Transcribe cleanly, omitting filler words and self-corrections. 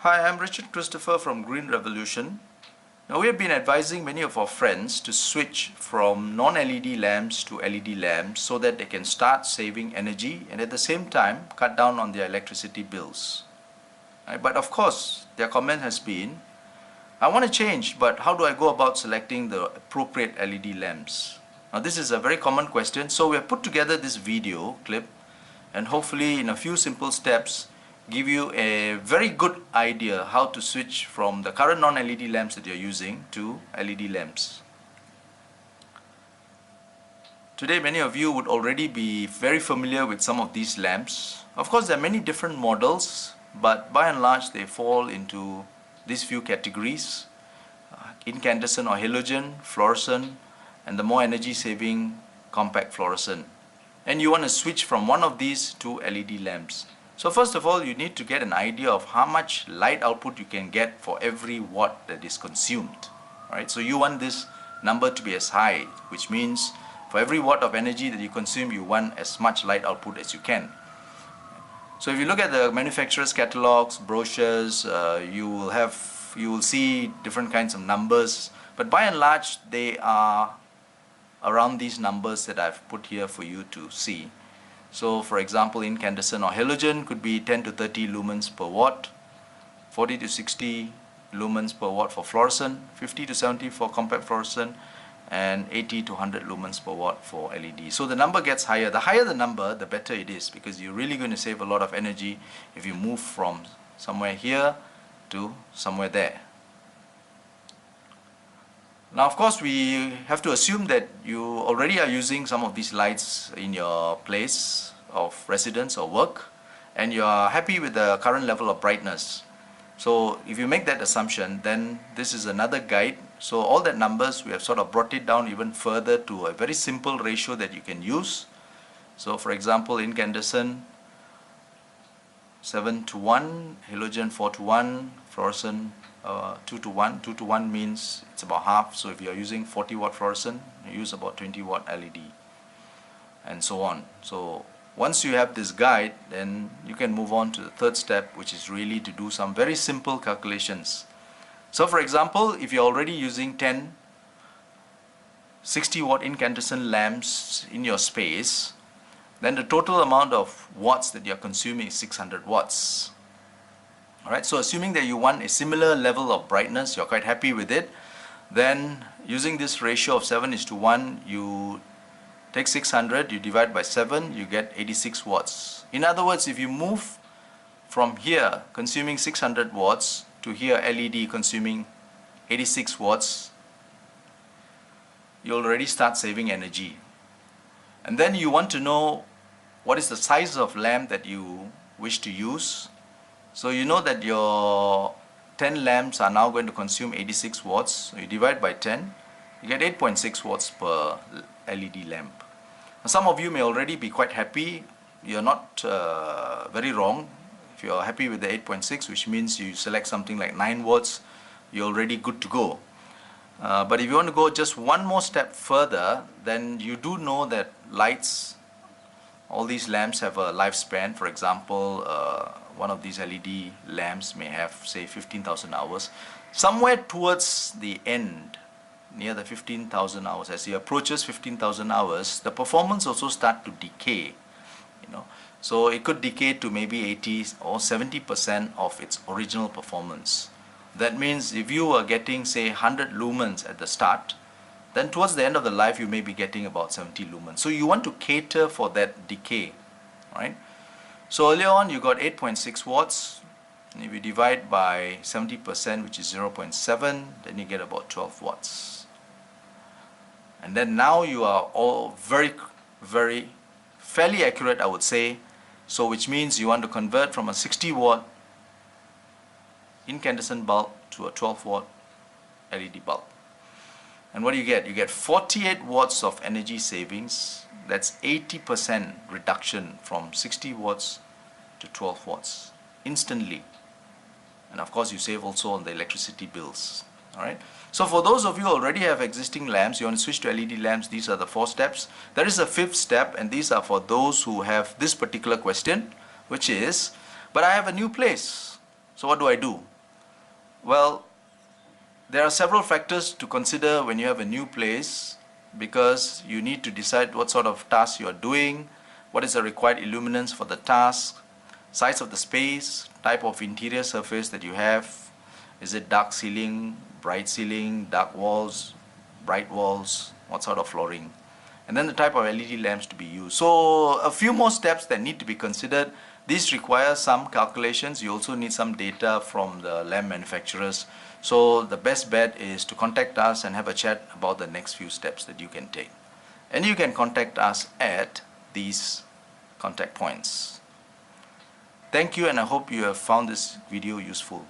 Hi, I'm Richard Christopher from Green Revolution. Now, we have been advising many of our friends to switch from non-LED lamps to LED lamps so that they can start saving energy and at the same time cut down on their electricity bills. Right? But of course, their comment has been, I want to change, but how do I go about selecting the appropriate LED lamps? Now, this is a very common question, so we have put together this video clip and hopefully in a few simple steps give you a very good idea how to switch from the current non-LED lamps that you're using to LED lamps. Today many of you would already be very familiar with some of these lamps. Of course there are many different models, but by and large they fall into these few categories: incandescent or halogen, fluorescent, and the more energy saving compact fluorescent. And you want to switch from one of these to LED lamps. So first of all, you need to get an idea of how much light output you can get for every watt that is consumed. Right? So you want this number to be as high, which means for every watt of energy that you consume, you want as much light output as you can. So if you look at the manufacturer's catalogs, brochures, you will see different kinds of numbers, but by and large they are around these numbers that I've put here for you to see. So for example, incandescent or halogen could be 10 to 30 lumens per watt, 40 to 60 lumens per watt for fluorescent, 50 to 70 for compact fluorescent, and 80 to 100 lumens per watt for LED. So the number gets higher. The higher the number, the better it is, because you're really going to save a lot of energy if you move from somewhere here to somewhere there. Now of course we have to assume that you already are using some of these lights in your place of residence or work and you are happy with the current level of brightness. So if you make that assumption, then this is another guide. So all that numbers, we have sort of brought it down even further to a very simple ratio that you can use. So for example, incandescent 7 to 1, halogen 4 to 1, fluorescent 2 to 1. 2 to 1 means it's about half. So if you're using 40 watt fluorescent, you use about 20 watt LED and so on. So once you have this guide, then you can move on to the third step, which is really to do some very simple calculations. So for example, if you're already using 10 60 watt incandescent lamps in your space, then the total amount of watts that you're consuming is 600 watts. Alright, so assuming that you want a similar level of brightness, you're quite happy with it, then using this ratio of 7:1, you take 600, you divide by 7, you get 86 watts. In other words, if you move from here consuming 600 watts to here LED consuming 86 watts, you already start saving energy. And then you want to know what is the size of lamp that you wish to use. So you know that your 10 lamps are now going to consume 86 watts. So you divide by 10, you get 8.6 watts per LED lamp. Now, some of you may already be quite happy. You're not very wrong. If you're happy with the 8.6, which means you select something like 9 watts, you're already good to go. But if you want to go just one more step further, then you do know that lights, all these lamps have a lifespan. For example, one of these LED lamps may have, say, 15,000 hours. Somewhere towards the end, near the 15,000 hours, as it approaches 15,000 hours, the performance also starts to decay. So it could decay to maybe 80 or 70% of its original performance. That means if you are getting, say, 100 lumens at the start, then towards the end of the life you may be getting about 70 lumens. So you want to cater for that decay, right? So earlier on you got 8.6 watts. And if you divide by 70%, which is 0.7, then you get about 12 watts. And then now you are all fairly accurate, I would say. So which means you want to convert from a 60 watt incandescent bulb to a 12 watt LED bulb. And what do you get? You get 48 watts of energy savings. That's 80% reduction from 60 watts to 12 watts instantly. And of course you save also on the electricity bills. Alright. So for those of you who already have existing lamps, you want to switch to LED lamps, these are the 4 steps. There is a 5th step, and these are for those who have this particular question, which is, but I have a new place. So what do I do? Well, there are several factors to consider when you have a new place, because you need to decide what sort of task you are doing, what is the required illuminance for the task, size of the space, type of interior surface that you have. Is it dark ceiling, dark walls, bright walls, what sort of flooring? And then the type of LED lamps to be used. So a few more steps that need to be considered. These require some calculations. You also need some data from the lamp manufacturers. So the best bet is to contact us and have a chat about the next few steps that you can take. And you can contact us at these contact points. Thank you, and I hope you have found this video useful.